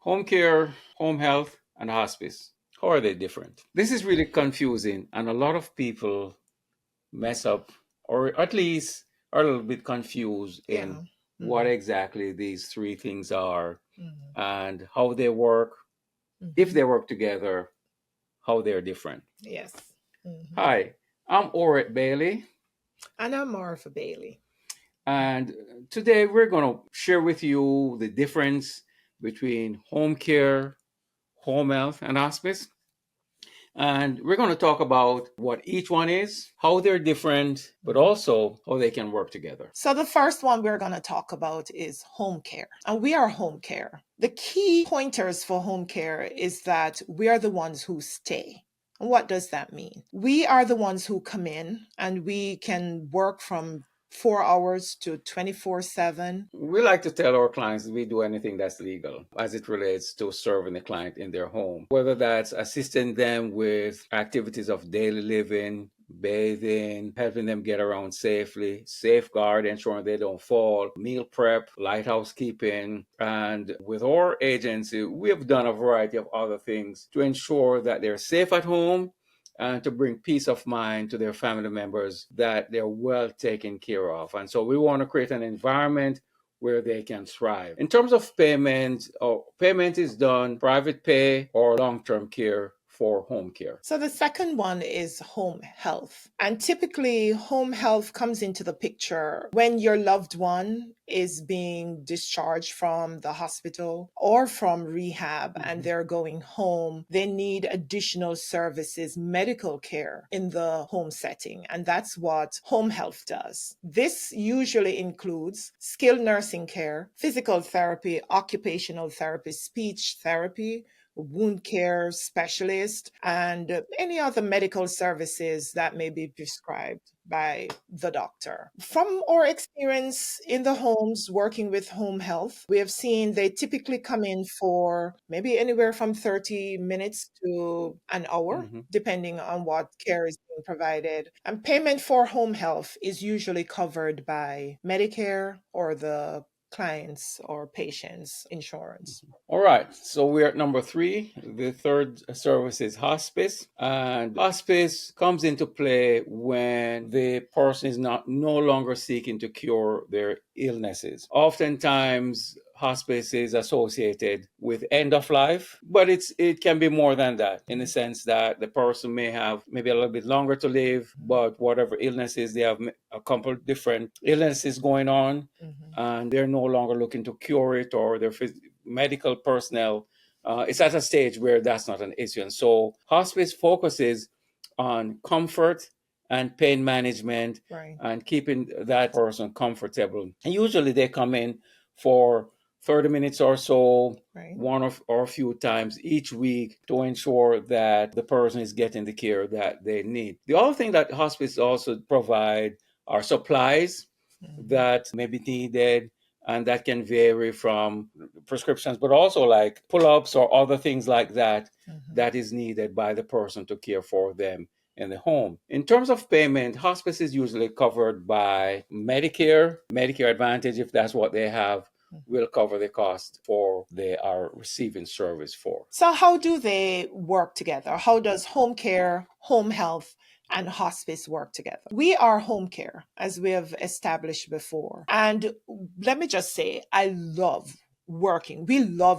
Home care, home health, and hospice. How are they different? This is really confusing, and a lot of people mess up, or at least are a little bit confused Yeah. in what Mm-hmm. exactly these three things are Mm-hmm. and how they work, if Mm-hmm. they work together, how they're different. Yes. Mm-hmm. Hi, I'm Orrit Bailey, And I'm Martha Bailey. and today we're going to share with you the difference between home care, home health, and hospice. And we're going to talk about what each one is, how they're different, but Mhm. also how they can work together. So, the first one we're going to talk about is home care. And we are home care. The key pointers for home care is that we are the ones who stay. And what does that mean? We are the ones who come in and we can work from 4 hours to 24/7. We like to tell our clients that we do anything that's legal as it relates to serving the client in their home, whether that's assisting them with activities of daily living, bathing, helping them get around safely, safeguard, ensuring they don't fall, meal prep, light housekeeping. And with our agency, we have done a variety of other things to ensure that they're safe at home and to bring peace of mind to their family members that they're well taken care of. And so we want to create an environment where they can thrive. In terms of payment, payment is done private pay or long-term care for home care. So the second one is home health. And typically, home health comes into the picture when your loved one is being discharged from the hospital or from rehab and they're going home. They need additional services, medical care in the home setting. And that's what home health does. This usually includes skilled nursing care, physical therapy, occupational therapy, speech therapy, wound care specialist, and any other medical services that may be prescribed by the doctor. From our experience in the homes working with home health, we have seen they typically come in for maybe anywhere from 30 minutes to an hour, Mhm. depending on what care is being provided. And payment for home health is usually covered by Medicare or the clients or patients insurance. All right, so we're at number three. The third service is hospice, and hospice comes into play when the person is not no longer seeking to cure their illnesses. Oftentimes, hospice is associated with end of life, but it can be more than that in the sense that the person may have maybe a little bit longer to live, but whatever illnesses they have, a couple of different illnesses going on, Mhm. and they're no longer looking to cure it, or their medical personnel, it's at a stage where that's not an issue. And so hospice focuses on comfort and pain management Right. and keeping that person comfortable. And usually they come in for 30 minutes or so, Right. one or a few times each week to ensure that the person is getting the care that they need. The other thing that hospice also provide are supplies Mhm. that may be needed, and that can vary from prescriptions, but also like pull-ups or other things like that Mhm. that is needed by the person to care for them in the home. In terms of payment, hospice is usually covered by Medicare Advantage, if that's what they have, will cover the cost for they are receiving service for. So, how do they work together? How does home care, home health, and hospice work together? We are home care, as we have established before. And let me just say, we love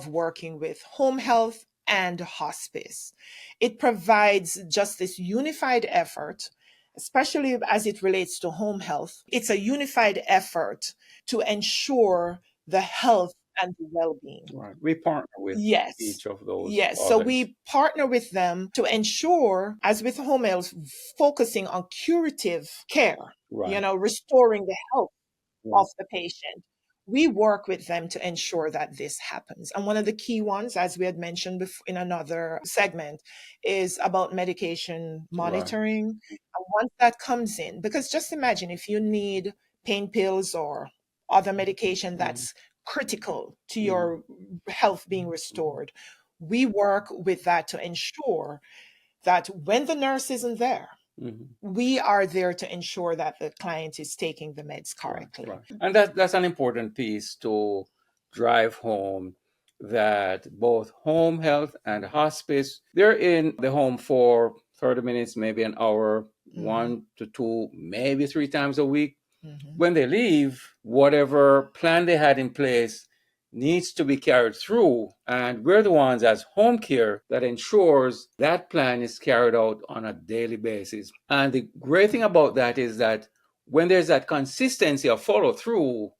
working with home health and hospice. It provides just this unified effort, especially as it relates to home health. It's a unified effort to ensure the health and the well being. Right. We partner with Yes. each of those Yes. So others. we partner with them to ensure, as with home health, focusing on curative care, Right. restoring the health Right. of the patient. We work with them to ensure that this happens. And one of the key ones, as we had mentioned in another segment, is about medication Right. monitoring. And once that comes in, because just imagine if you need pain pills or other medication Mhm. that's critical to Mhm. your health being restored, we work with that to ensure that when the nurse isn't there, Mhm. we are there to ensure that the client is taking the meds Right, correctly. right. And that's an important piece to drive home that both home health and hospice, they're in the home for 30 minutes, maybe an hour, 1 to 2, maybe 3 times a week. When they leave, whatever plan they had in place needs to be carried through. And we're the ones as home care that ensures that plan is carried out on a daily basis. And the great thing about that is that when there's that consistency of follow through,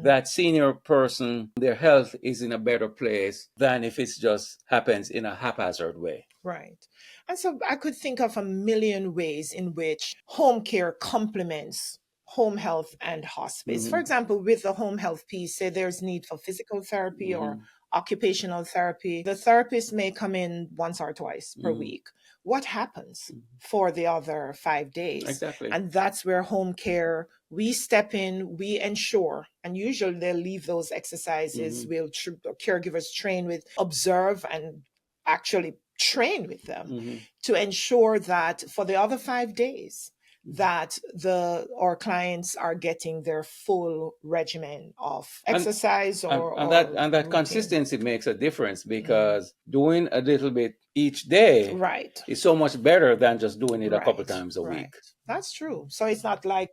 that senior person, their health is in a better place than if it just happens in a haphazard way. Right. And so I could think of a million ways in which home care complements home health and hospice. For example, with the home health piece, say there's need for physical therapy or occupational therapy. The therapist may come in once or twice per week. What happens for the other 5 days? Exactly. And that's where home care, we step in, we ensure, and usually they'll leave those exercises, caregivers train with, observe and actually train with them to ensure that for the other 5 days that our clients are getting their full regimen of exercise and that routine. consistency makes a difference, because doing a little bit each day Right. is so much better than just doing it a couple Right, times a week. That's true. So it's not like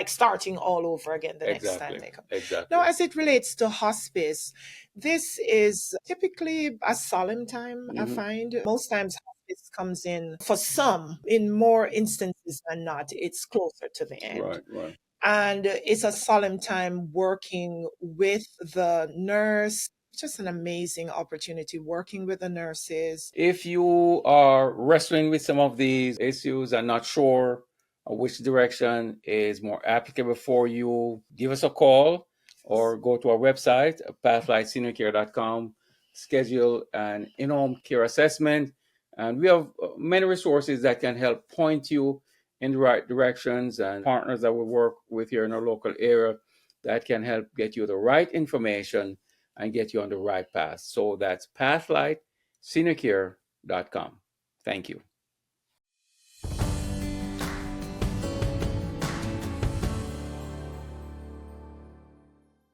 starting all over again the next time Exactly. they come. Exactly. Now, as it relates to hospice, this is typically a solemn time, I find. Most times hospice comes in, for some, in more instances than not, it's closer to the end. Right, right. And it's a solemn time working with the nurse. It's just an amazing opportunity working with the nurses. If you are wrestling with some of these issues and not sure which direction is more applicable for you, give us a call or go to our website, pathlightseniorcare.com, schedule an in-home care assessment. And we have many resources that can help point you in the right directions, and partners that we work with here in our local area that can help get you the right information and get you on the right path. So that's Pathlight Seniorcare.com. Thank you.